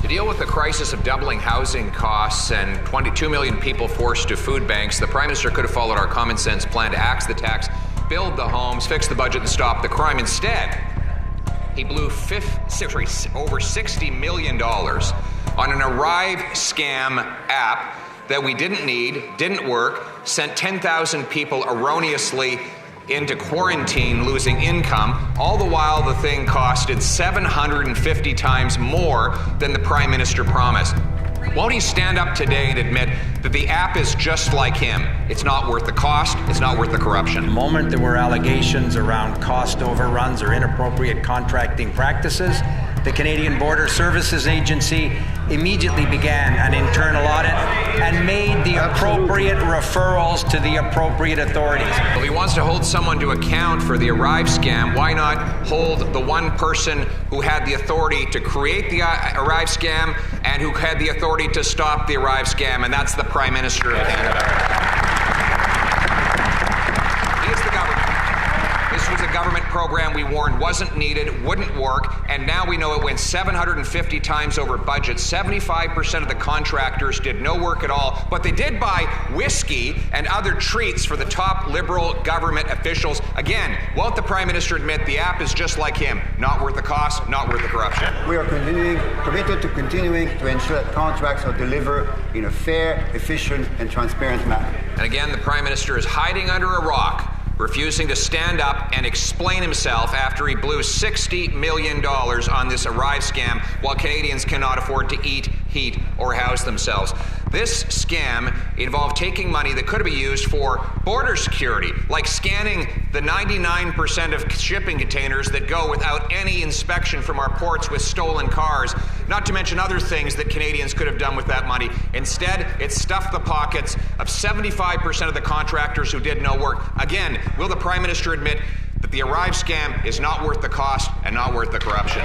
To deal with the crisis of doubling housing costs and 22 million people forced to food banks, the Prime Minister could have followed our common sense plan to axe the tax, build the homes, fix the budget, and stop the crime. Instead, he blew over $60 million on an Arrive scam app that we didn't need, didn't work, sent 10,000 people erroneously into quarantine, losing income, all the while the thing costed 750 times more than the Prime Minister promised. Won't he stand up today and admit that the app is just like him? It's not worth the cost, it's not worth the corruption. The moment there were allegations around cost overruns or inappropriate contracting practices, the Canadian Border Services Agency immediately began an internal audit and made the appropriate referrals to the appropriate authorities. If he wants to hold someone to account for the Arrive scam, why not hold the one person who had the authority to create the Arrive scam and who had the authority to stop the Arrive scam, and that's the Prime Minister of Canada. He is the government. This was a government program we warned wasn't needed, wouldn't work, and now we know it went 750 times over budget. 75% of the contractors did no work at all, but they did buy whiskey and other treats for the top Liberal government officials. Again, won't the Prime Minister admit the app is just like him? Not worth the cost, not worth the corruption. We are committed to continuing to ensure that contracts are delivered in a fair, efficient, and transparent manner. And again, the Prime Minister is hiding under a rock, refusing to stand up and explain himself after he blew $60 million on this Arrive scam while Canadians cannot afford to eat, heat, or house themselves. This scam involved taking money that could have been used for border security, like scanning the 99% of shipping containers that go without any inspection from our ports with stolen cars, not to mention other things that Canadians could have done with that money. Instead, it stuffed the pockets of 75% of the contractors who did no work. Again, will the Prime Minister admit that the Arrive scam is not worth the cost and not worth the corruption?